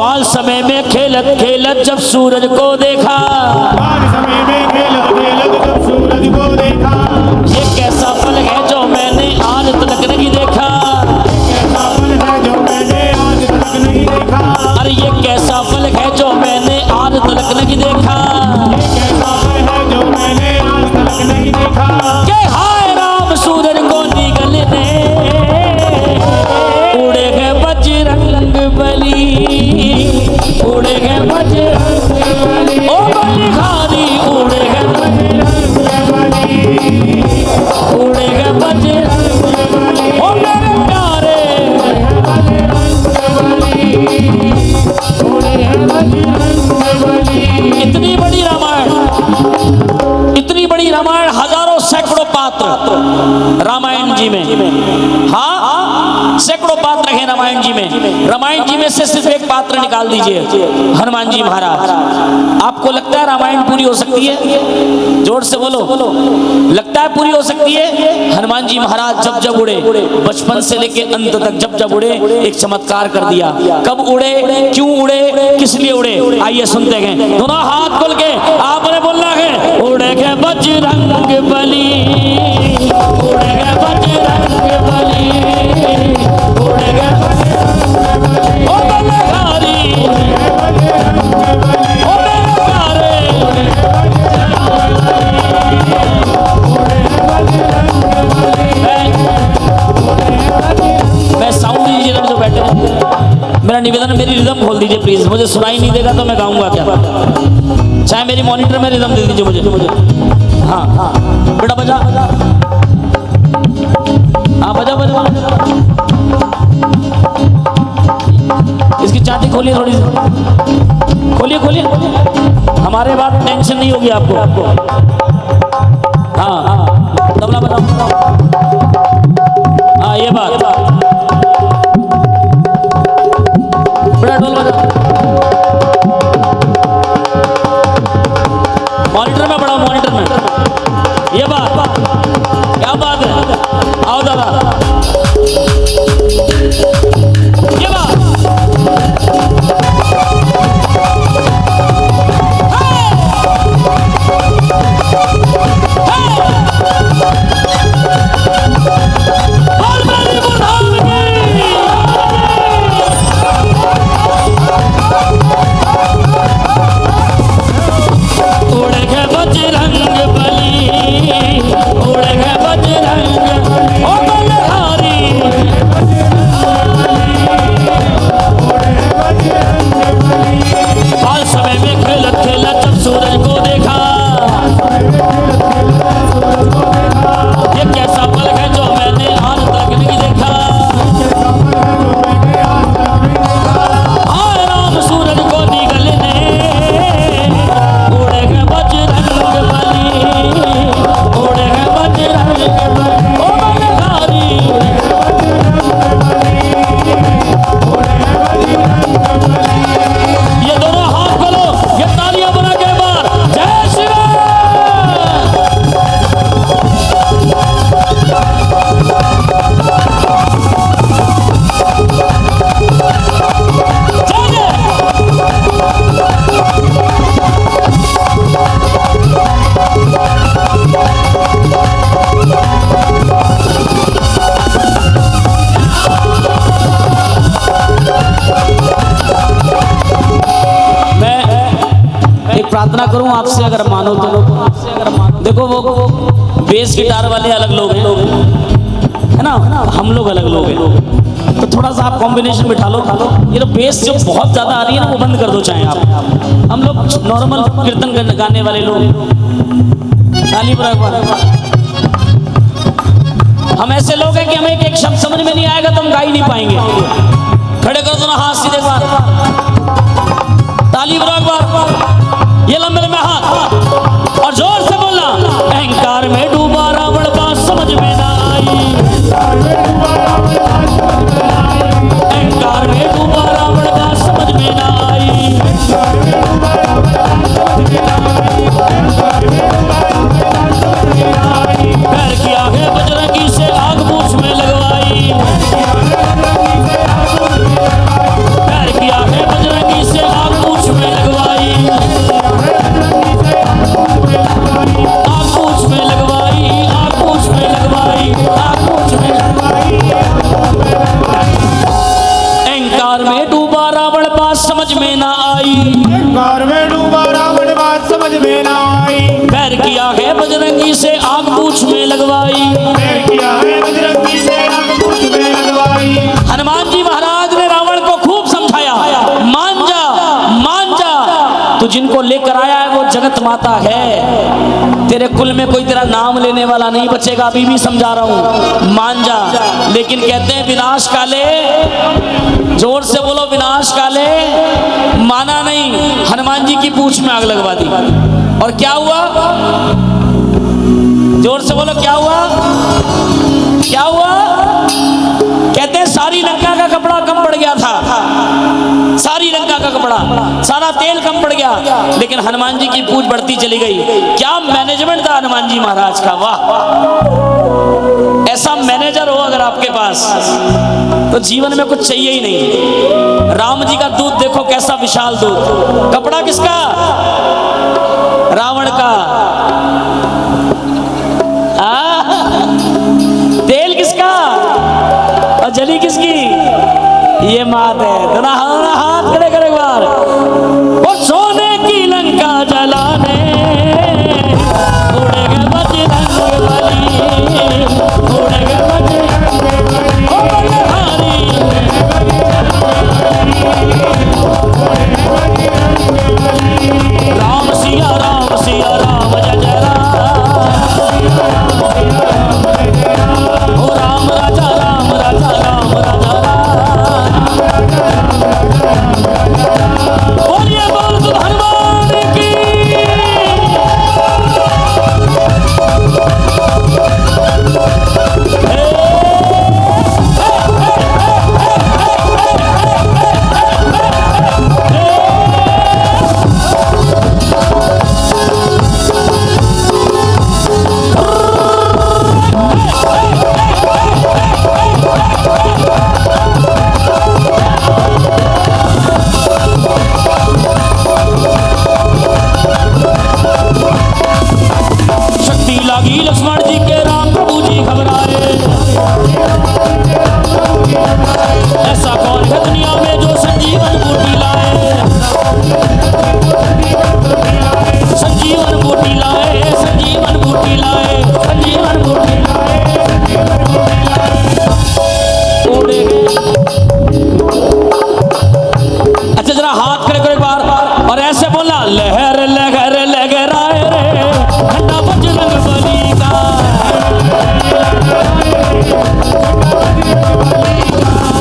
बाल समय में खेलत खेलत जब सूरज को देखा, बाल समय में खेलत खेलत जब सूरज को देखा, ये कैसा पल है जो मैंने आज तक नहीं देखा, कैसा पल है जो मैंने आज तक नहीं देखा, अरे ये कैसा पल है जो मैंने आज तक नहीं देखा, कैसा पल है जो मैंने आज तक नहीं देखा, के हाय राम सूरज को निगलने उड़े गए बजरंग बली, उड़े गए बजरंग बली, ओ बलिहारी उड़े गए बजरंग बली, उड़े गए बजरंग बली, ओ मेरे प्यारे उड़े गए बजरंग बली। इतनी बड़ी रामायण, इतनी बड़ी रामायण, हजारों सैकड़ों पात्र रामायण जी में, हाँ सैकड़ों पात्र हैं रामायण जी में। रामायण जी में से सिर्फ एक पात्र निकाल दीजिए, हनुमान जी महाराज। आपको लगता है रामायण पूरी हो सकती है? जोर से बोलो, लगता है पूरी हो सकती है? हनुमान जी महाराज जब जब उड़े, बचपन से लेके अंत तक जब जब उड़े, एक चमत्कार कर दिया। कब उड़े, क्यों उड़े, किस लिए उड़े, आइए सुनते हैं। दोनों हाथ खोल के आपने बोलना है, उड़े गए बजरंग बली, उड़े गए बजरंग बली, उड़े गए बजरंग बली, ओ बलिहारी, ओ मेरे प्यारे, मैं साउंड दीजिए जो बैठे हैं। मेरा निवेदन, मेरी रिदम खोल दीजिए प्लीज, मुझे सुनाई नहीं देगा तो मैं गाऊंगा क्या? चाहे मेरी मॉनिटर में रिदम दे दीजिए मुझे। हाँ हाँ बेटा बजा, हाँ बजा बजा, इसकी चाटी खोलिए थोड़ी सी, खोलिए खोलिए, हमारे बाद टेंशन नहीं होगी आपको। हाँ हाँ तबला बजाओ, हाँ ये बात, बड़ा ढोल बजाओ, मॉनिटर में बढ़ाओ, मॉनिटर में, ये बात, क्या बात है, आओ दादा, ये बात, उड़े गए बजरंग बली, उड़े गए बजरंग, ओ बलिहारी, बाल समय में खेलत खेलत जब सूरज को देखा, ये कैसा पल है जो मैंने आज तक नहीं देखा, हाय राम सूरज को निगलने उड़े गए बजरंग बली, उड़े गए बजरंग बली, ओ बलिहारी, ये दोनों हाथ खोलो, ये तालियां बना के बार, जय श्री राम। जय जय। मैं एक प्रार्थना करूं आपसे, अगर मानो तो। देखो वो बेस गिटार वाले अलग लोग हैं, है ना, हम लोग अलग लोग हैं, तो थोड़ा सा आप कॉम्बिनेशन बिठा लो। ये तो बेस जो बहुत ज्यादा आ रही है ना, वो बंद कर दो चाहे आप। हम लोग नॉर्मल कीर्तन गाने वाले लोग, ताली बजा एक बार। हम ऐसे लोग हैं कि हमें एक शब्द समझ में नहीं आएगा तो हम गा ही नहीं पाएंगे। खड़े कर दो ना हाथ सीधे बार, ताली बजा एक बार, ये लंबे लंबे हाथ, और जोर से बोलना, अहंकार में डूबा रावण बात समझ में ना आई, अहंकार में डूबा रावण बात समझ में ना आई, पैर किया है बजरंगी से आग मूछ में लगवाई, पैर किया है रावण बात समझ में ना आई। कार में डूबा रावण बात समझ में ना आई। पैर किया है बजरंगी से आग पूछ में लगवाई। पैर किया है बजरंगी से आग पूछ में लगवाई। हनुमान जी महाराज ने रावण को खूब समझाया, मान जा मान जा, तू जिनको लेकर आया है वो जगत माता है, तेरे कुल में कोई तेरा नाम लेने वाला नहीं बचेगा, अभी भी समझा रहा हूं, मान जा। लेकिन कहते हैं विनाश काले, जोर से बोलो विनाश काले, माना नहीं, हनुमान जी की पूंछ में आग लगवा दी। और क्या हुआ, जोर से बोलो क्या हुआ, क्या हुआ? कहते हैं सारी लंका का कपड़ा कम पड़ गया था, सारी लंका का कपड़ा, सारा तेल कम पड़ गया, लेकिन हनुमान जी की पूंछ बढ़ती चली गई। क्या मैनेजमेंट था हनुमान जी महाराज का, वाह! ऐसा मैनेजर हो अगर आपके पास तो जीवन में कुछ चाहिए ही नहीं। राम जी का दूध देखो कैसा विशाल दूध, कपड़ा किसका? रावण का। तेल किसका? और जली किसकी? ये मात है। दोनों हाथ खड़े करे एक बार। वो सोने की लंका जलाने उड़े गए बजरंग बली, उड़े गए बजरंग बली, ओ बलहारी। राम सिया राम सिया राम जय जय राम, ओ राम राजा राम राजा राम राजा राम। बोलिए बोल तुम हनुमान की। शक्ति लागी लक्ष्मण जी के, राम प्रभु जी घबराए। ऐसा कौन है दुनिया में जो संजीवन बूटी लाए, संजीवन बूटी लाए, संजीवन बूटी लाए, संजीवन बूटी लाए। उड़े गए। अच्छा जरा हाथ खड़े करो एक बार और ऐसे बोलना, लहर लहर लहराए रे झंडा बजरंग बली का,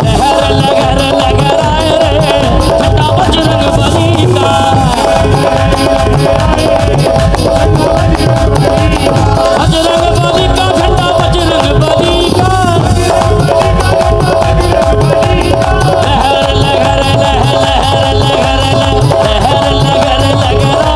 लहर लहर लहराए रे झंडा बजरंग बली का, बजरंग बली का झंडा बजरंग बली का, लहर लहर लहर लहर लहर लहर लहर लहर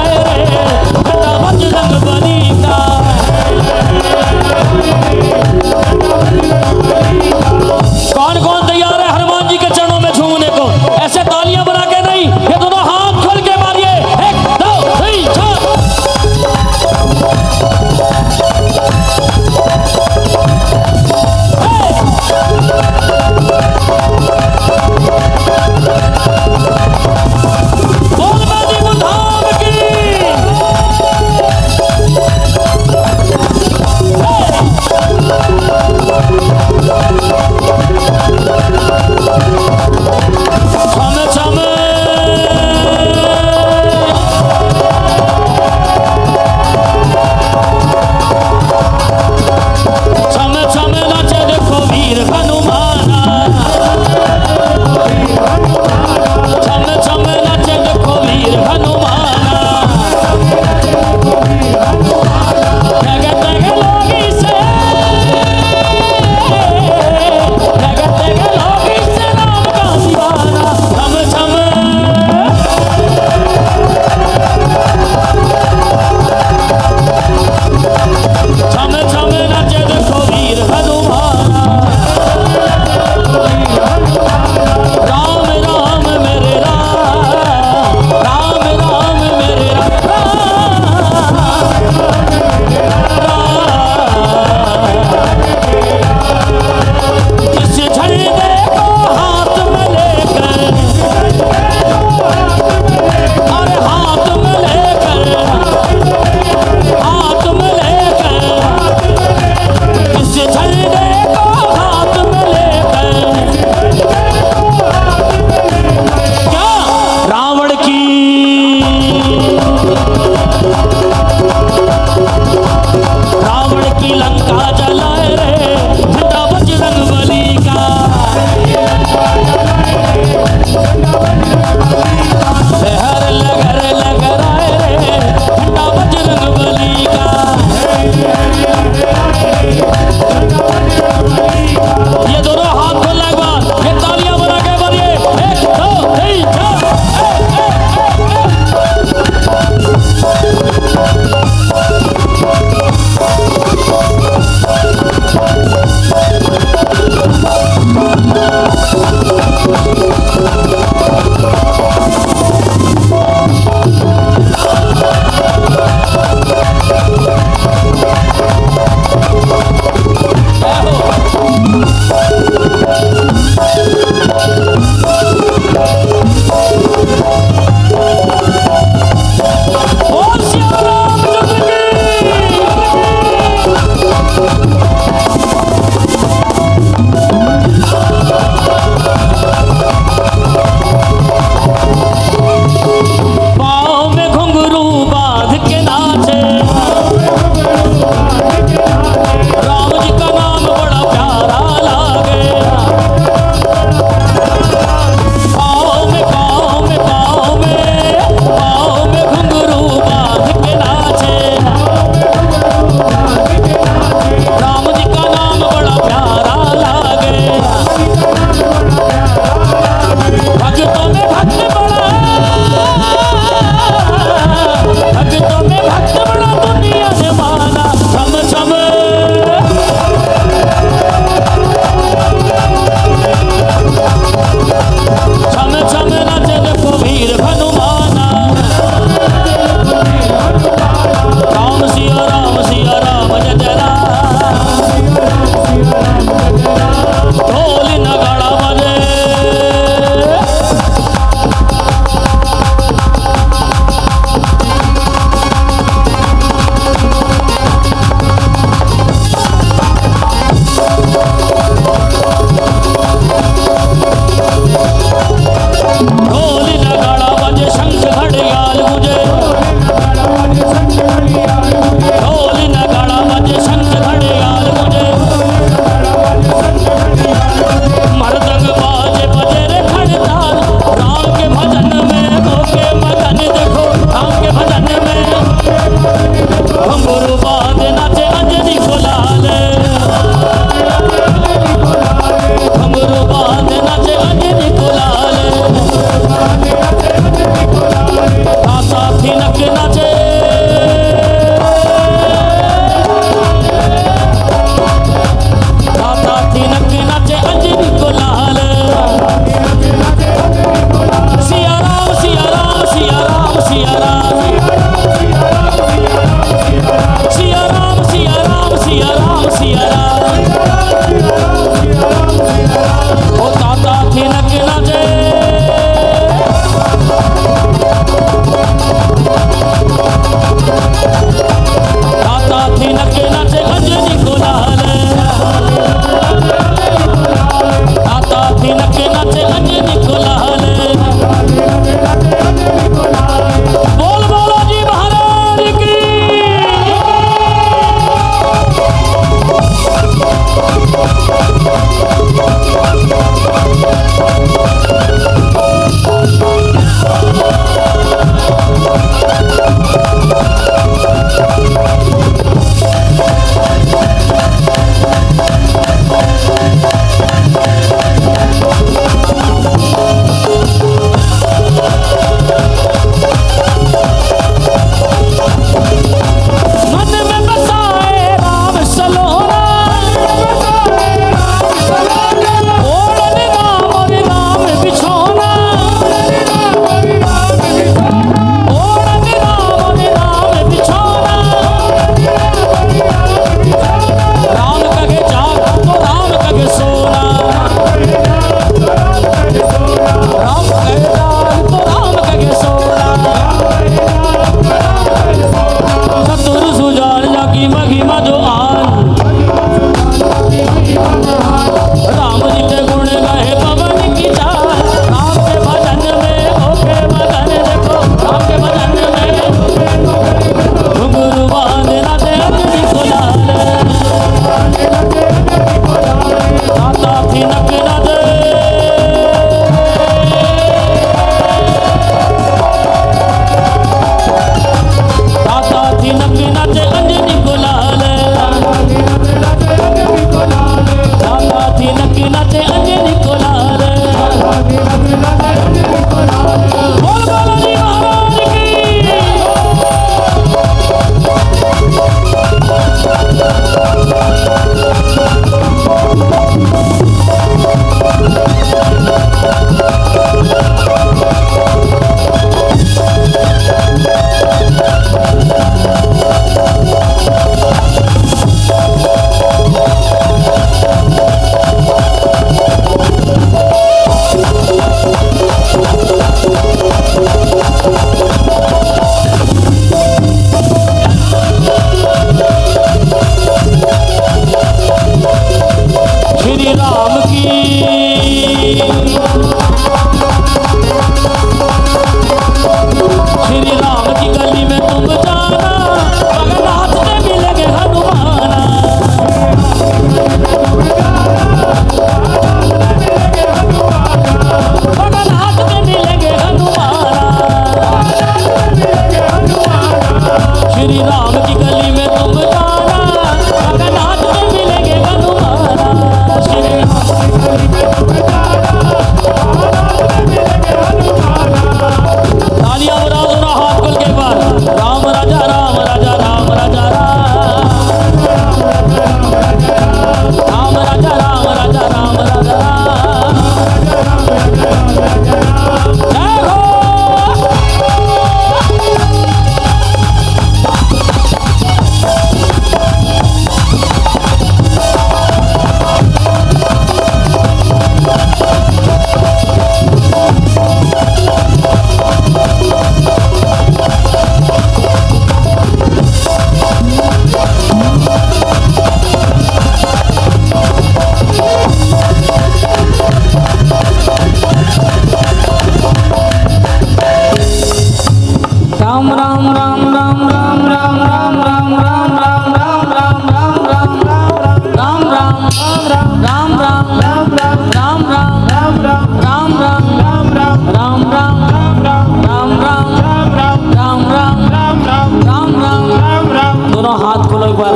एक बार,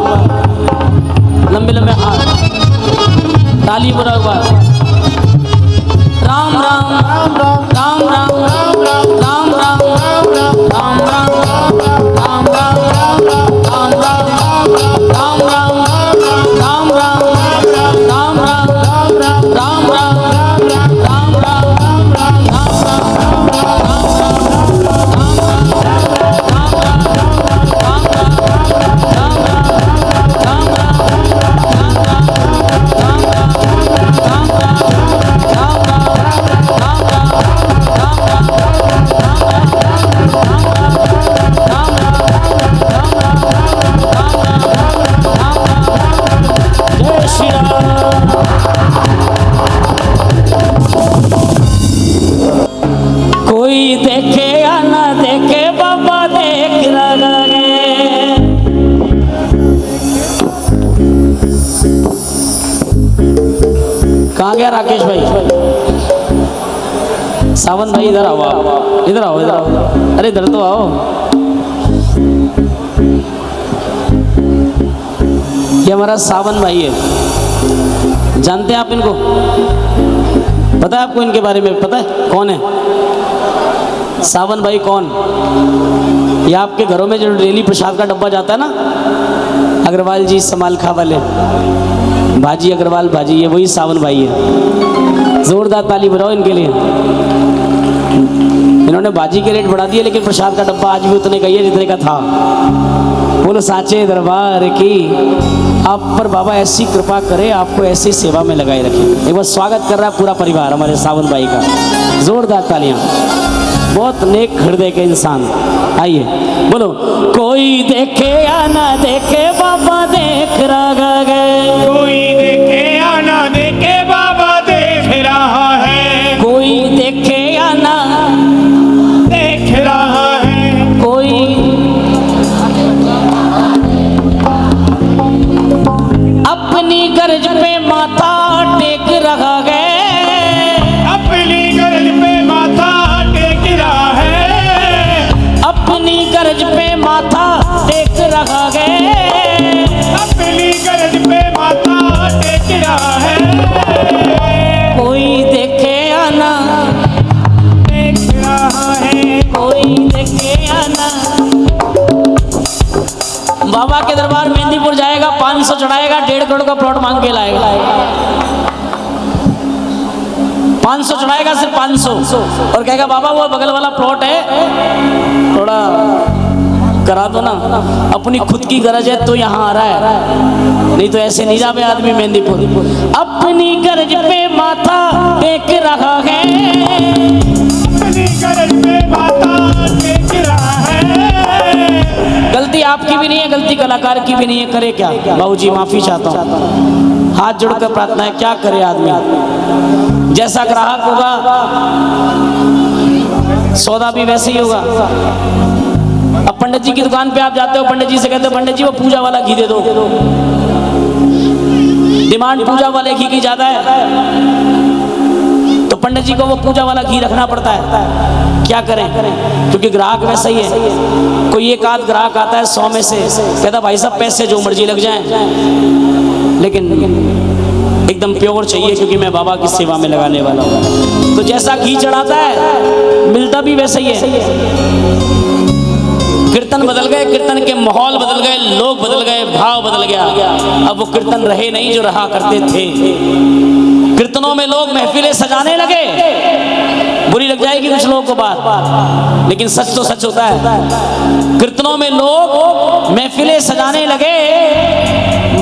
लंबे लंबे हाथ, ताली बजाओ एक बार। राम राम राम राम राम राम राम राम राम राम राम राम राम राम राम राम राम राम जय श्री राम। कोई देखे या ना देखे बाबा देख रहे। कहाँ गया राकेश भाई? सावन भाई इधर आओ, इधर आओ, इधर आओ, अरे इधर तो आओ। ये हमारा सावन भाई है, जानते हैं आप इनको? पता है आपको इनके बारे में? पता है कौन है सावन भाई? कौन? ये आपके घरों में जो डेली प्रसाद का डब्बा जाता है ना, अग्रवाल जी समालखा वाले, भाजी अग्रवाल भाजी, ये वही सावन भाई है। जोरदार ताली बजाओ इनके लिए। इन्होंने भाजी के रेट बढ़ा दिए, लेकिन प्रसाद का डब्बा आज भी उतने का ही है जितने का था। बोलो साचे दरबार की। आप पर बाबा ऐसी कृपा करे, आपको ऐसी सेवा में लगाए रखे। एक बार स्वागत कर रहा है पूरा परिवार हमारे सावन भाई का, जोरदार तालियां। बहुत नेक हृदय के इंसान। आइए बोलो, कोई देखे या ना देखे बाबा देख रहा है। कोई देखे या ना देखे बाबा देख रहा है। कोई देखे या ना देख रहा है। कोई अपनी गर्ज पे माथा टेक रहा है। अपनी गर्ज पे माथा टेक रहा है। अपनी गर्ज पे माथा टेक रहा है। अपनी गर्ज पे माथा टेक रहा है। कोई देखे या ना देख रहा है। कोई देखे या ना। बाबा के दरबार मेहंदीपुर जाएगा, 500 चढ़ाएगा, 1.5 करोड़ का प्लॉट मांग के लाएगा। 500 चढ़ाएगा, सिर्फ 500, और कहेगा बाबा वो बगल वाला प्लॉट है, थोड़ा करा दो ना, अपनी खुद की गरज है तो यहाँ आ रहा है, नहीं तो ऐसे नहीं जावे आदमी मेहंदीपुर। अपनी गरज पे माथा टेक रहा है। अपनी गर्ज पे माथा टेक रहा है। गलती आपकी भी नहीं है, गलती कलाकार की भी नहीं है, करे क्या? बाबूजी माफी चाहता हूँ, हाथ जोड़कर प्रार्थना है, क्या करे आदमी? जैसा ग्राहक होगा सौदा भी वैसे ही होगा। अब पंडित जी की दुकान पे आप जाते हो, पंडित जी से कहते हो पंडित जी वो पूजा वाला घी दे दो। डिमांड पूजा वाले घी की ज्यादा है, तो पंडित जी को वो पूजा वाला घी रखना पड़ता है। क्या करें? क्योंकि ग्राहक वैसा ही है। कोई एक आध ग्राहक आता है 100 में से, कहता भाई साहब पैसे जो मर्जी लग जाएं, लेकिन एकदम प्योर चाहिए, क्योंकि मैं बाबा की सेवा में लगाने वाला हूँ। तो जैसा घी चढ़ाता है मिलता भी वैसा ही है। कीर्तन बदल गए, कीर्तन के माहौल बदल गए, लोग बदल गए, भाव बदल गया। अब वो कीर्तन रहे नहीं जो रहा करते थे। कीर्तनों में लोग महफिलें सजाने लगे। बुरी लग जाएगी कुछ लोगों को बात, लेकिन सच तो सच होता है। कीर्तनों में लोग महफिलें सजाने लगे,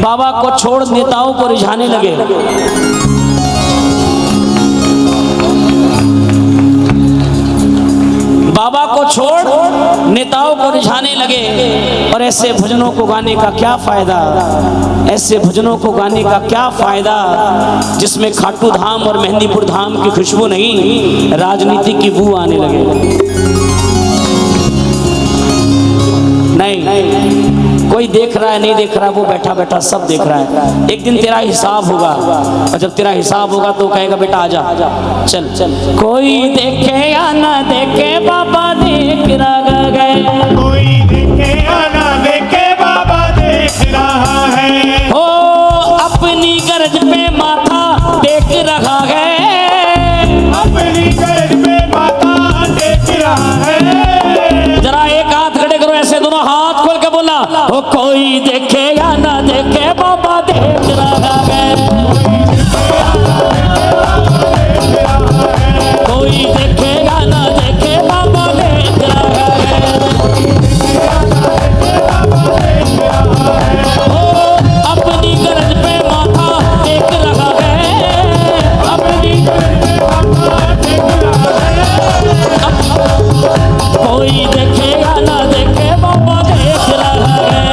बाबा को छोड़ नेताओं को रिझाने लगे। बाबा को छोड़ नेताओं को रिझाने लगे। और ऐसे भजनों को गाने का क्या फायदा? ऐसे भजनों को गाने का क्या फायदा जिसमें खाटू धाम और मेहंदीपुर धाम की खुशबू नहीं, राजनीति की बू आने लगे। नहीं, कोई देख रहा है नहीं देख रहा है, वो बैठा बैठा सब देख रहा है। एक दिन तेरा हिसाब होगा, और जब तेरा हिसाब होगा तो कहेगा बेटा आजा, चल चल। कोई देखे या ना देखे बाबा देख रहा है। कोई देखे या ना देखे बाबा देख रहा ओ कोई देखे या ना देखे बाबा देख रहा है। कोई देखे या ना देखे बाबा देख रहा है। ओ अपनी गरज पे माथा टेक रहा है। अपनी कोई देखे या ना देखे बाबा देख रहा है।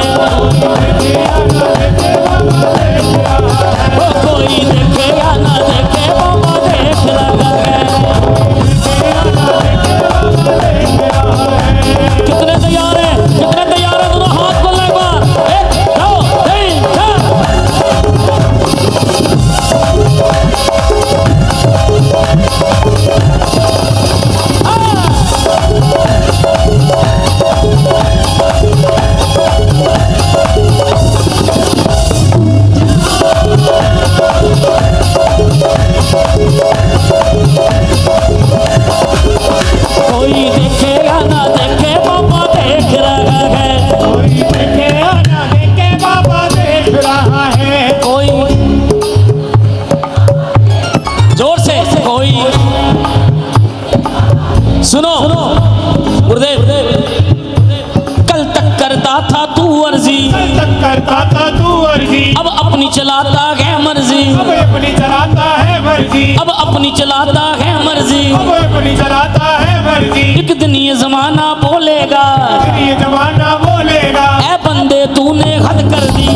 कोई देखे या ना देखे बाबा देख रहा है। कितने तैयार हैं? कितने तैयार हैं? दोनों हाथ खोल एक बार। 1 2 3 4। कोई देखे या ना देखे बाबा देख रहा है। कोई देखे या ना देखे बाबा देख रहा है। कोई जोर से कोई सुनो गुरुदेव, कल तक करता था तू अर्जी, कल तक करता था तू अर्जी, अब अपनी चलाता है मर्जी। अब अपनी चलाता है मर्जी, अब अपनी चलाता है मर्जी। अब अपनी चलाता है मर्जी। एक दिन ये जमाना बोलेगा, फिर ये जमाना बोलेगा, ऐ बंदे तूने हद कर दी,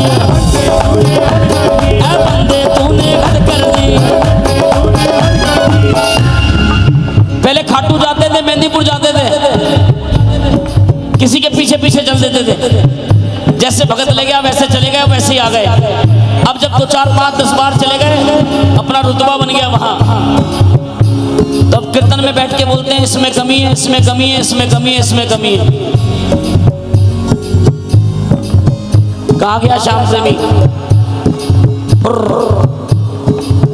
ऐ बंदे तूने हद कर दी। पहले खाटू जाते थे, मेहंदीपुर जाते थे, किसी के पीछे पीछे चल देते थे। जैसे भगत ले गया वैसे चले गए, वैसे ही आ गए। अब जब 2 4 5 10 बार चले गए, अपना रुतबा बन गया वहां, तब कीर्तन में बैठ के बोलते हैं इसमें कमी है, इसमें कमी है, इसमें कमी है, इसमें कमी है। कहा गया शाम से भी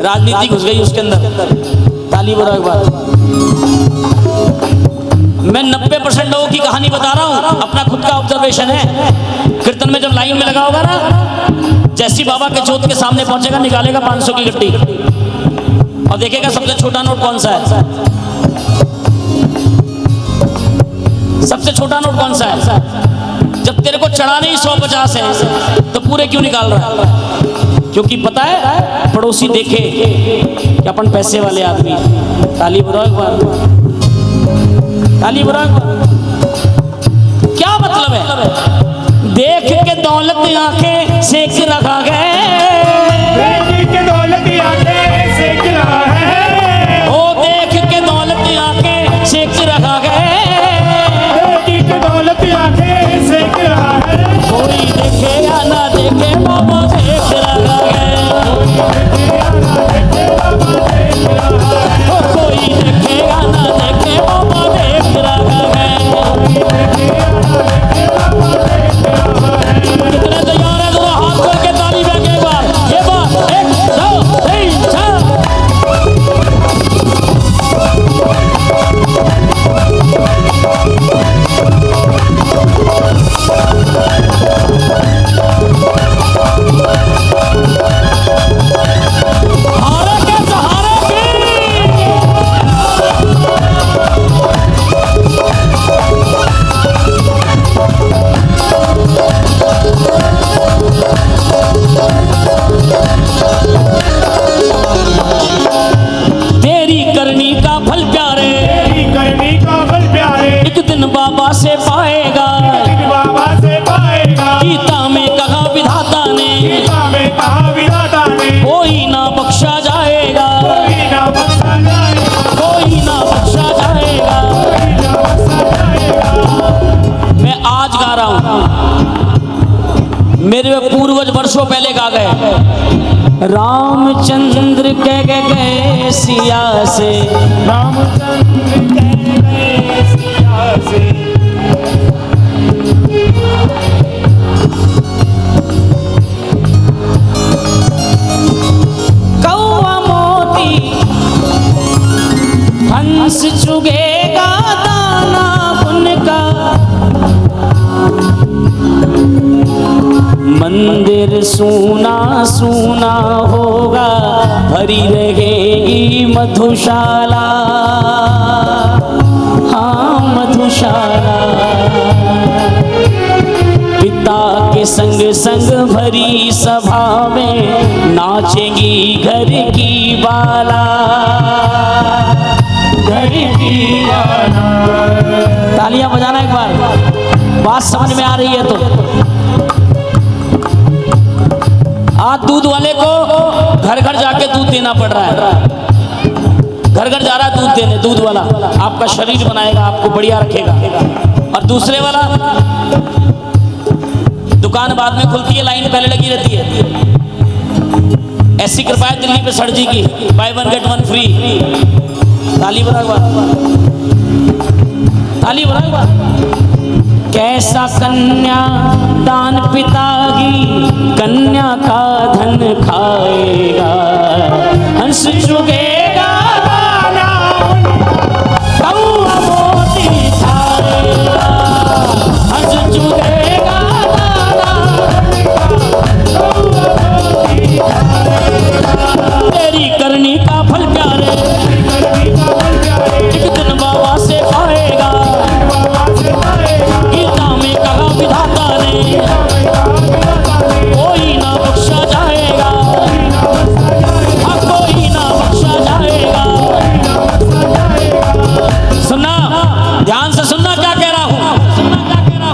राजनीति घुस गई उसके अंदर। ताली बजाओ एक बार। मैं 90% लोगों की कहानी बता रहा हूं, अपना खुद का ऑब्जर्वेशन है। कीर्तन में जब लाइन में लगा होगा ना, जैसी बाबा के जोत के सामने पहुंचेगा, निकालेगा 500 की गड्डी और देखेगा सबसे छोटा नोट कौन सा है। सबसे छोटा नोट कौन सा है? जब तेरे को चढ़ाने ही 150 है तो पूरे क्यों निकाल रहा है? क्योंकि पता है पड़ोसी देखे कि अपन पैसे वाले आदमी। ताली बजाओ एक बार, ताली बजाओ एक बार। क्या मतलब है? देख के दौलत आंखें सेक रखा है। देख के दौलत आंखें सेक रहा है। ओ देख के दौलत आंखें सेक रखा है। देख के दौलत आंखें सेक रहा है। कोई देखे या ना देखे बाबा देख रहा है। ओ कोई देखे या ना देखे बाबा देख रहा है। कितने तैयार है? दोनों हाथ खोल के ताली बजा के एक बार। ये बात 1 2 3 4। हारे के सहारे की तेरी करनी का फल प्यारे, तेरी करनी का फल प्यारे, एक दिन बाबा से पाएगा। दिन बाबा से पाएगा। गीता में कहा विधाता ने, गीता में कहा विधाता ने, कोई ना बख्शा जाएगा, कोई ना बख्शा जाएगा, कोई ना बख्शा जाएगा। कोई ना बख्शा जाएगा। मैं आज गा रहा हूं, मेरे पूर्वज वर्षों पहले गा गए। रामचंद्र कह गए सिया से, रामचंद्र कह गए सिया से, कौवा मोती हंस चुगेगा दाना उनका, मंदिर सूना सूना होगा, भरी रहेगी मधुशाला, हाँ मधुशाला। पिता के संग संग भरी सभा में नाचेगी घर की बाला, घर की बाला। तालियां बजाना एक बार, बात समझ में आ रही है तो। आज दूध वाले को घर घर जाके दूध देना पड़ रहा है, घर घर जा रहा है दूध देने। दूध वाला आपका शरीर बनाएगा, आपको बढ़िया रखेगा, और दूसरे वाला दुकान बाद में खुलती है, लाइन पहले लगी रहती है। ऐसी कृपा है दिल्ली पे सर जी की, बाय 1 गेट 1 फ्री। ताली बराबर, ताली बराबर। कैसा कन्या दान पिता की, कन्या का धन खाएगा, हंस चुगेगा दाना, कौआ मोती खाएगा, हंस चुगेगा दाना, कौआ मोती खाएगा। तेरी करनी का फल प्यारे, एक दिन बाबा से पाएगा, गीता में कहा विधाता ने, कोई ना बख्शा जाएगा, कोई ना बख्शा जाएगा। सुनना, ध्यान से सुनना क्या कह रहा हूं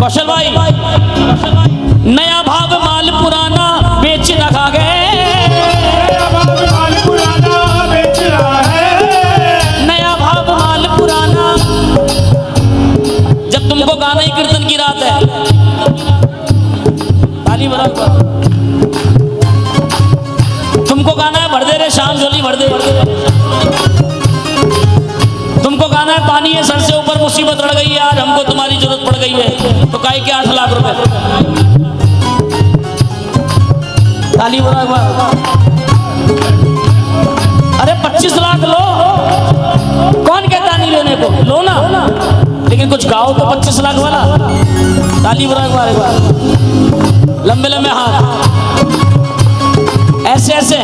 कौशल भाई। नया भाव माल पुराना बेच रखा गए, नया भाव माल पुराना। जब तुमको गाना ही कीर्तन की रात है, ताली बराबर। तुमको गाना है भर दे रे शाम झोली भर दे, तुमको गाना है पानी है सर से ऊपर मुसीबत लड़ गई है, आज हमको तुम्हारी जरूरत पड़ गई है, तो काहे के 8 लाख रुपए। ताली बराबर। अरे 25 लाख लो, कौन कहता नहीं लेने को, लो ना, लेकिन कुछ गाओ तो 25 लाख वाला। ताली बराबर एक बार, लंबे लंबे हाथ, ऐसे ऐसे।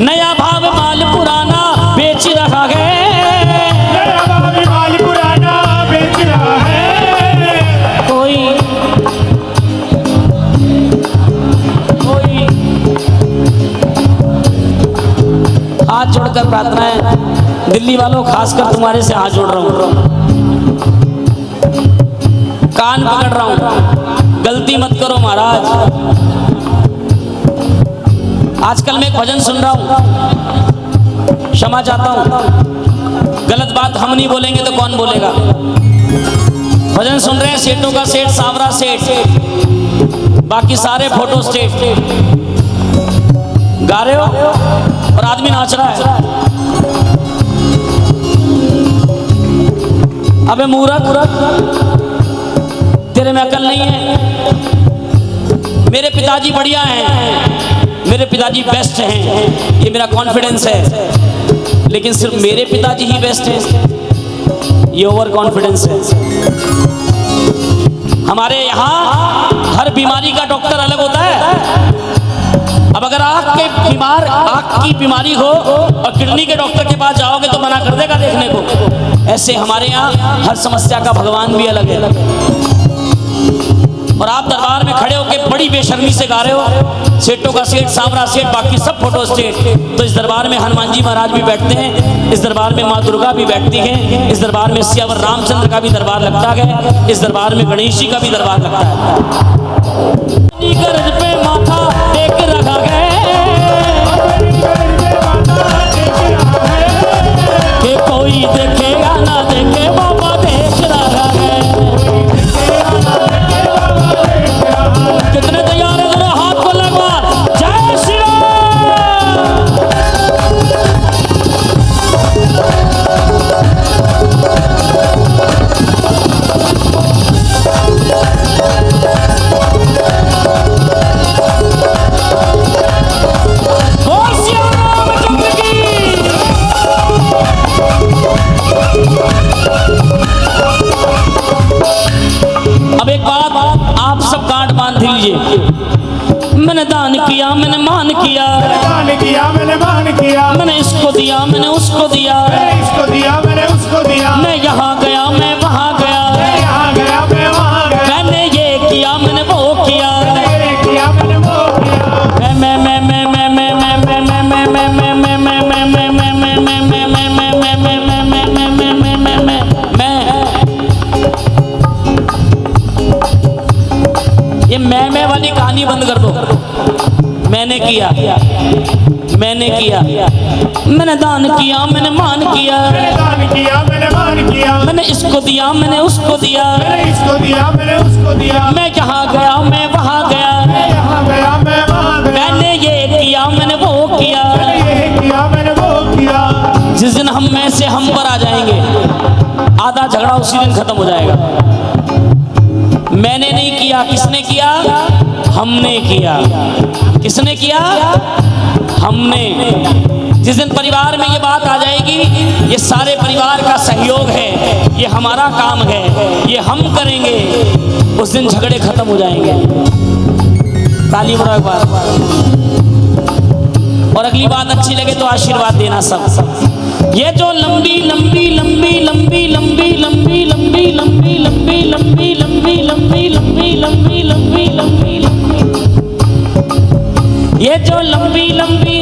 नया भाव माल पुराना बेच रखा है, नया भाव माल पुराना बेच रहा है। कोई हाथ जोड़कर प्रार्थना है, दिल्ली वालों खासकर तुम्हारे से हाथ जोड़ रहा हूं, कान पकड़ रहा हूं, गलती मत करो महाराज। आजकल मैं एक भजन सुन रहा हूं, क्षमा चाहता हूं, गलत बात हम नहीं बोलेंगे तो कौन बोलेगा। भजन सुन रहे हैं, सेठों का सेठ सावरा सेठ, बाकी सारे फोटो स्टेट, गा रहे हो और आदमी नाच रहा है। अबे मूर्ख, तेरे में अकल नहीं है। मेरे पिताजी बढ़िया हैं, मेरे पिताजी बेस्ट हैं, ये मेरा कॉन्फिडेंस है, लेकिन सिर्फ मेरे पिताजी ही बेस्ट हैं, ये ओवर कॉन्फिडेंस है। हमारे यहाँ हर बीमारी का डॉक्टर अलग होता है। अब अगर आँख की बीमारी हो और किडनी के डॉक्टर के पास जाओगे तो मना कर देगा देखने को। ऐसे हमारे यहाँ हर समस्या का भगवान भी अलग है। और आप दरबार में खड़े होकर बड़ी बेशर्मी से गा रहे हो, सेठों का सेठ सावरा सेठ, बाकी सब फोटो स्टेट। तो इस दरबार में हनुमान जी महाराज भी बैठते हैं, इस दरबार में माँ दुर्गा भी बैठती हैं, इस दरबार में सियावर रामचंद्र का भी दरबार लगता है, इस दरबार में गणेश जी का भी दरबार लगता है। गरज पे माथा टेक रखा गया कि कोई देखेगा ना देखे, बाबा देख रहा है। कितने तैयार है, दोनों हाथ को लगवा, जय श्री राम। मैंने दान किया, मैंने मान किया, दान किया मैंने मान किया, मैंने इसको दिया, मैंने उसको दिया, मैंने इसको दिया मैंने उसको दिया, मैं यहाँ गया, मैं वहाँ गया, मैं यहाँ गया मैं वहाँ गया, मैंने ये किया, मैंने वो किया, मैंने ये किया मैंने वो किया, ये मैं वाली कहानी बंद कर दो। मैंने किया, मैंने किया, मैंने दान किया, मैंने मान किया, मैंने दान किया मैंने मान किया, मैंने इसको दिया, मैंने उसको दिया, मैंने इसको दिया मैंने उसको दिया, मैं यहाँ गया, मैं वहाँ गया, मैं यहाँ गया मैं वहाँ गया, मैंने ये किया, मैंने वो किया। मैंने ये किया मैंने वो किया। जिस दिन हम में से हम पर आ जाएंगे, आधा झगड़ा उसी दिन खत्म हो जाएगा। मैंने नहीं किया, किसने किया? हमने किया। किसने किया? हमने। जिस दिन परिवार में ये बात आ जाएगी, ये सारे परिवार का सहयोग है, ये हमारा काम है, ये हम करेंगे, उस दिन झगड़े खत्म हो जाएंगे। ताली बजाओ एक बार। और अगली बात अच्छी लगे तो आशीर्वाद देना सब। ये जो लंबी लंबी लंबी लंबी लंबी लंबी लंबी लंबी लंबी लंबी लंबी लंबी लंबी लंबी लंबी लंबी ये जो लंबी लंबी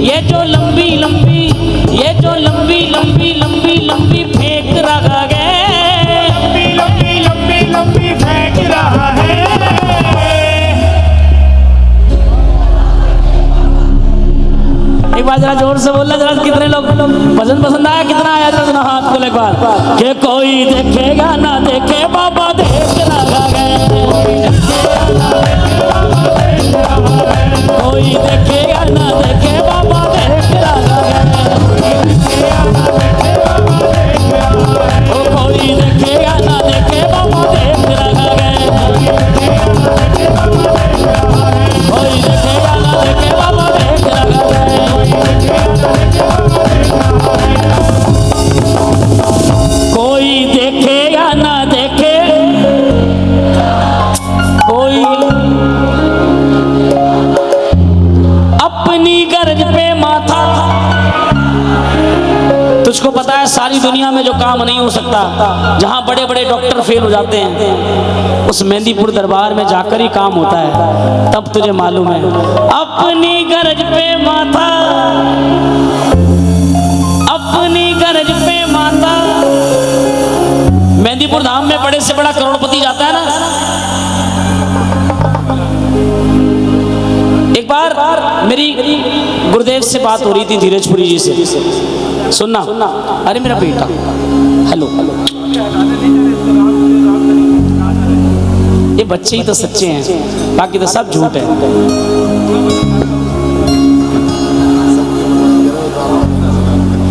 ये जो लंबी लंबी ये जो लंबी लंबी लंबी लंबी फेंक रहा है, लंबी लंबी लंबी लंबी फेंक रहा है। एक बार जरा जोर से बोलना, जरा कितने लोग पसंद आया, कितना आया जरा हाथ को एक बार। कि कोई देखेगा ना देखे बाबा देख रहा है, कोई देखेगा ना देखे बाबा देख रहा है, कोई देखेगा ना देखे बाबा देख रहा है, कोई देखेगा ना देखे बाबा देख रहा है। कोई देखे या ना देखे, कोई अपनी गर्ज पे माथा। तुझको पता है सारी दुनिया में जो काम नहीं हो सकता, जहां बड़े बड़े डॉक्टर फेल हो जाते हैं, उस मेहंदीपुर दरबार में जाकर ही काम होता है। तब तुझे मालूम है अपनी गर्ज पे माथा, अपनी गर्ज पे माता। मेहंदीपुर धाम में बड़े से बड़ा करोड़पति जाता है ना। एक बार मेरी गुरुदेव से बात हो रही थी, धीरजपुरी जी से। सुनना, अरे मेरा बेटा, हेलो, ये बच्चे ही तो सच्चे हैं, बाकी तो सब झूठ है।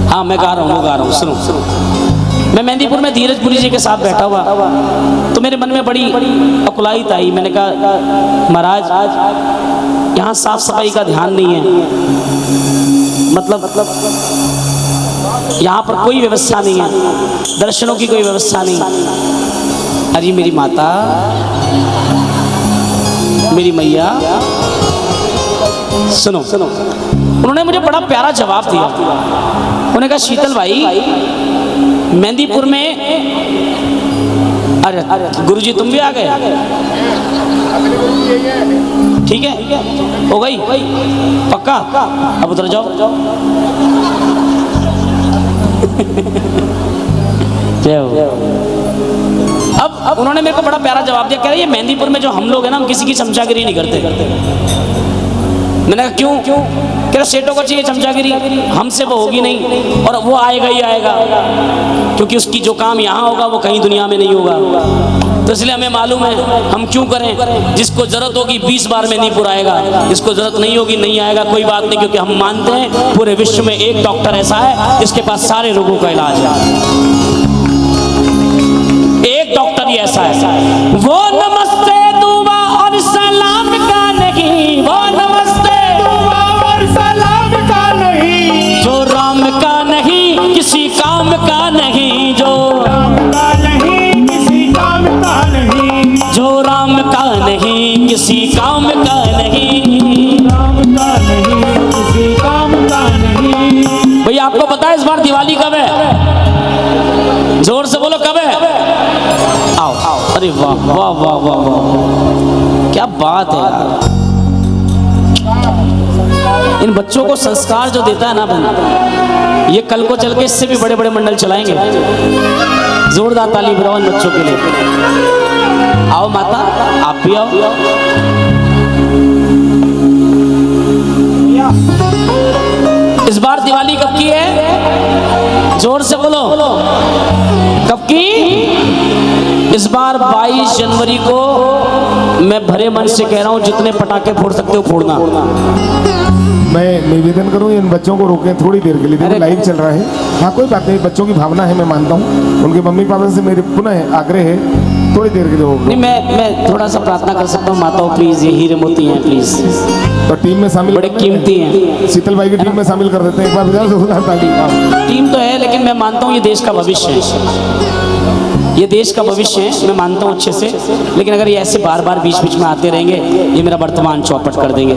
हाँ मैं गा रहा हूँ, सुनो। मैं मेहंदीपुर में धीरजपुरी जी के साथ बैठा हुआ, तो मेरे मन में बड़ी अकुलाइत आई। मैंने कहा महाराज यहाँ साफ सफाई का ध्यान नहीं है, मतलब यहाँ पर कोई व्यवस्था नहीं है, दर्शनों की कोई व्यवस्था नहीं। अरे मेरी माता, मेरी मैया, सुनो। उन्होंने मुझे बड़ा प्यारा जवाब दिया। उन्होंने कहा शीतल भाई, मेहंदीपुर में, अरे गुरुजी तुम भी आ गए, ठीक है, हो गई पक्का, अब उधर जाओ। अब उन्होंने मेरे को बड़ा प्यारा जवाब दिया, कह रहे ये मेहंदीपुर में जो हम लोग हैं ना, हम किसी की चमचागिरी नहीं करते। मैंने कहा क्यों? कह रहे सेठों को चाहिए चमचागिरी, हमसे वो होगी नहीं, और वो आएगा ही आएगा, क्योंकि उसकी जो काम यहाँ होगा वो कहीं दुनिया में नहीं होगा। तो इसलिए हमें मालूम है हम क्यों करें। जिसको जरूरत होगी 20 बार मेहंदीपुर आएगा, जिसको जरूरत नहीं होगी नहीं आएगा, कोई बात नहीं, क्योंकि हम मानते हैं पूरे विश्व में एक डॉक्टर ऐसा है जिसके पास सारे रोगों का इलाज है। एक डॉक्टर ही ऐसा है, वो नमस्ते दुआ और सलाम का नहीं, वो नमस्ते दुआ और सलाम का नहीं, जो राम का नहीं किसी काम का नहीं, जो राम का नहीं किसी काम का नहीं, जो राम का नहीं किसी काम का नहीं, अरे वाह वाह वाह वाह वाह, क्या बात है यार। इन बच्चों को संस्कार जो देता है ना बहन, ये कल को चल के इससे भी बड़े बड़े मंडल चलाएंगे। जोरदार ताली बजाओ इन बच्चों के लिए। आओ माता, आप भी आओ। इस बार दिवाली कब की है? जोर से बोलो, कब की? इस बार 22 जनवरी को। मैं भरे मन से कह रहा हूं, जितने पटाखे फोड़ सकते हो फोड़ना। मैं निवेदन करूं इन बच्चों को रोकें थोड़ी देर के लिए, देखो लाइव चल रहा है। हाँ कोई बात नहीं, बच्चों की भावना है, मैं मानता हूं। उनके मम्मी पापा से मेरे पुनः आग्रह है, थोड़ी देर के लिए रोक। नहीं, मैं थोड़ा सा प्रार्थना कर सकता हूँ। माताओं प्लीज, ये हीरे मोती हैं प्लीज, तो टीम में शामिल, बड़े कीमती हैं। शीतल भाई की टीम में शामिल कर देते हैं एक बार, बजाओ जोरदार ताली। टीम तो है, लेकिन मैं मानता हूँ ये देश का भविष्य है, ये देश का भविष्य है, मैं मानता हूँ अच्छे से। लेकिन अगर ये ऐसे बार बार बीच बीच में आते रहेंगे, ये मेरा वर्तमान चौपट कर देंगे।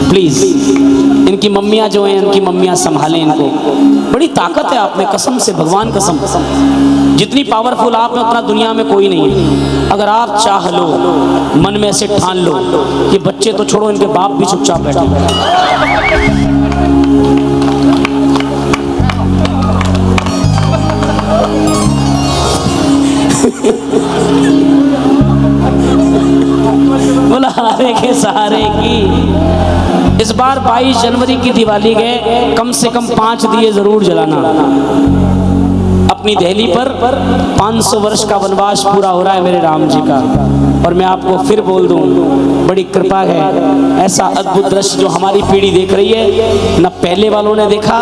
प्लीज इनकी मम्मियाँ जो हैं, इनकी मम्मियाँ संभालें इनको। बड़ी ताकत है आप में, कसम से, भगवान कसम। जितनी पावरफुल आप में, उतना दुनिया में कोई नहीं है। अगर आप चाह लो, मन में ऐसे ठान लो, ये बच्चे तो छोड़ो, इनके बाप भी चुपचाप बैठे। बोला हारे के सहारे की। इस बार 22 जनवरी की दिवाली के कम से कम 5 दिए जरूर जलाना। अपनी दहली पर 500 वर्ष का वनवास पूरा हो रहा है मेरे राम जी का। और मैं आपको फिर बोल दूं, बड़ी कृपा है, ऐसा अद्भुत दृश्य जो हमारी पीढ़ी देख रही है, न पहले वालों ने देखा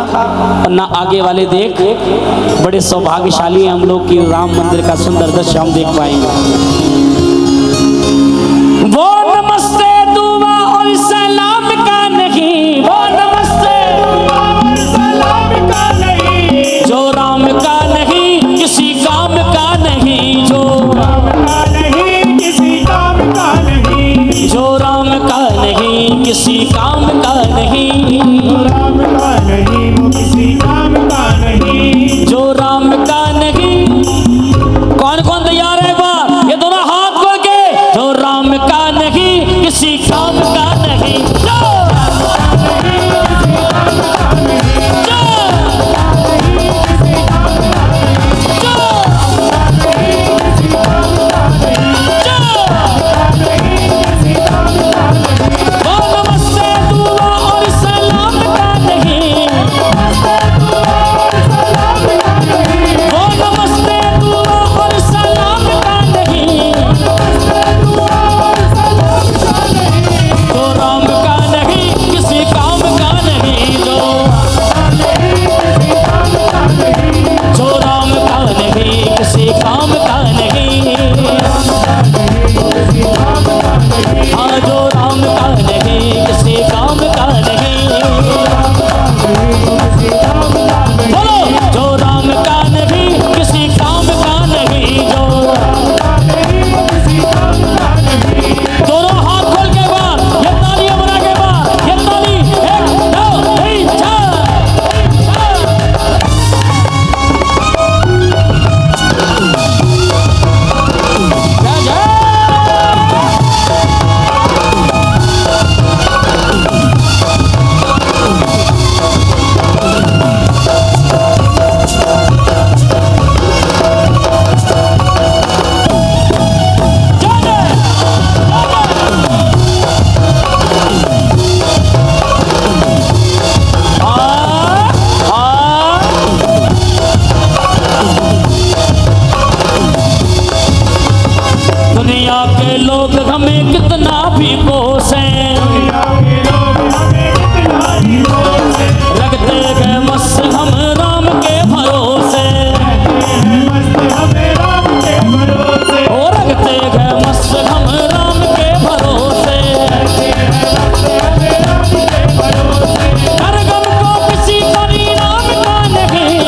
और न आगे वाले देख। बड़े सौभाग्यशाली हैं हम लोग कि राम मंदिर का सुंदर दृश्य हम देख पाएंगे। वो नमस्ते दुआ और सलाम का नहीं, वो नमस्ते दुआ और सलाम का नहीं, जो राम का नहीं किसी काम का नहीं, जो राम का नहीं किसी काम का नहीं, जो राम का नहीं किसी काम का नहीं, राम का नहीं वो किसी काम का नहीं, जो राम का नहीं। कौन कौन तैयार है? बार ये दोनों हाथ खोल के, जो राम का नहीं किसी काम का नहीं, दुनिया के लोग हमें कितना भी कोसे, रखते गए मस्त हम राम के भरोसे, और रखते गए मस्त हम राम के भरोसे। हर गम को किसी परिणाम का नहीं,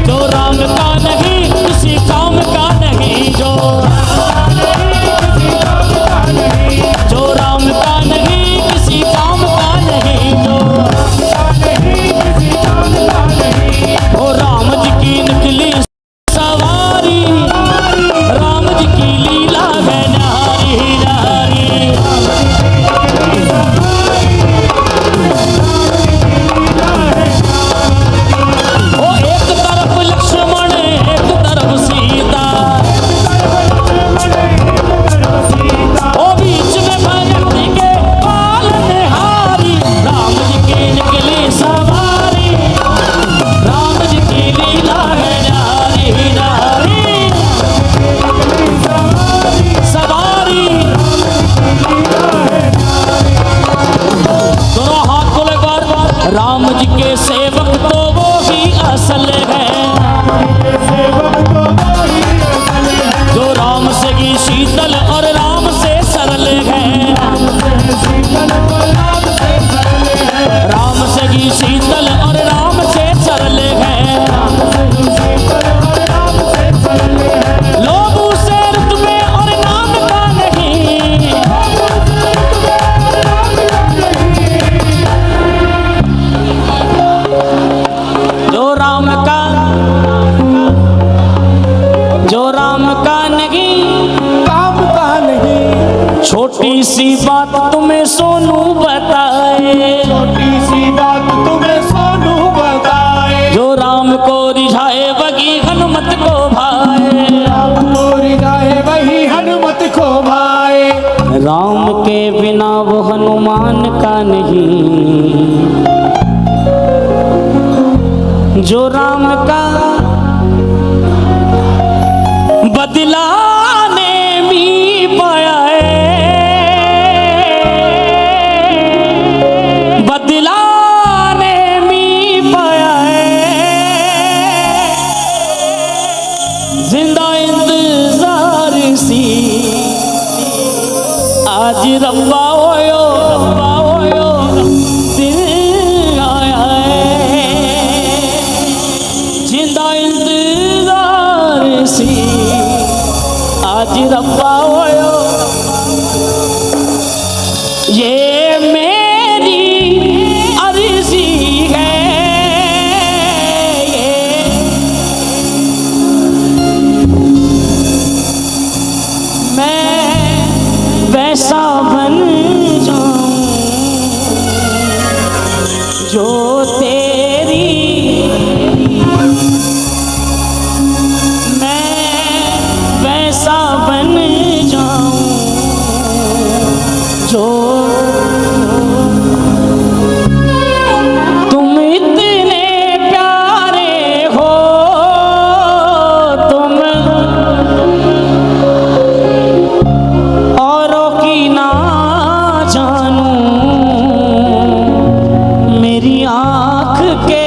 जो राम का नहीं किसी काम का नहीं, जो सेवक तो वो ही असल है, सेवक तो वही असल है, जो राम से की शीतल और राम से सरल है, शीतल को राम से सरल है, राम से की शीतल और राम से सरल है, शीतल और राम से सरल है, लोग उसे रुतबे और नाम का नहीं, जो राम का नहीं, काम का नहीं, छोटी सी बात तुम्हें सोनू बताए, छोटी सी बात तुम्हें सोनू बताए, जो राम को रिझाए वही हनुमत को भाए, राम को रिझाए वही हनुमत को भाए, राम के बिना वो हनुमान का नहीं, जो राम का बदलाने भी पाया है, बदलाने भी पाया है, जिंदा इंतजार सी आज रब्बा ओयो दिन आया है, जिंदा इंतजार सी आज रब्बा ओयो, ये मेरी अर्जी है, मैं वैसा बन जाऊं जो तेरी, मैं वैसा बन जाऊं जो तुम इतने प्यारे हो, तुम औरों की ना जानूं, मेरी आँख के,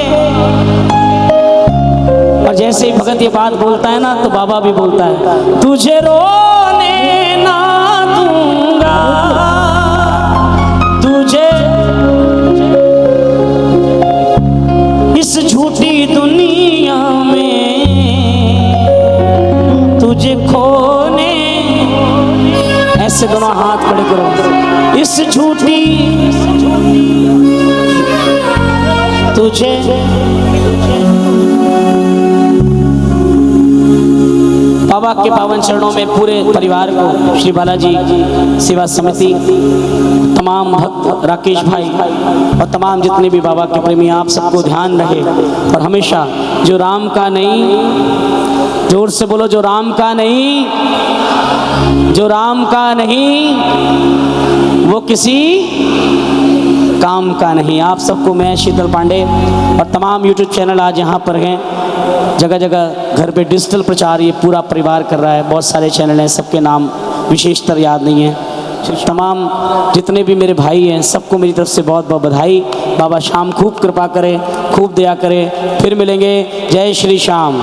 और जैसे ही भगत ये बात बोलता है ना तो बाबा भी बोलता है, तुझे रोने ना दूंगा, तुझे इस झूठी दुनिया में, तुझे खोने, ऐसे दोनों हाथ खड़े करो, इस झूठी तुझे बाबा के पावन चरणों में पूरे परिवार को, श्री बालाजी सेवा समिति, तमाम भक्त, राकेश भाई और तमाम जितने भी बाबा के प्रेमी, आप सबको ध्यान रहे और हमेशा जो राम का नहीं, जोर से बोलो, जो राम का नहीं, जो राम का नहीं वो किसी काम का नहीं। आप सबको मैं शीतल पांडे और तमाम यूट्यूब चैनल आज यहाँ पर हैं, जगह जगह घर पे डिजिटल प्रचार ये पूरा परिवार कर रहा है, बहुत सारे चैनल हैं, सबके नाम विशेषतर याद नहीं है। तमाम जितने भी मेरे भाई हैं सबको मेरी तरफ से बहुत बहुत बधाई। बाबा श्याम खूब कृपा करे, खूब दया करे। फिर मिलेंगे। जय श्री श्याम।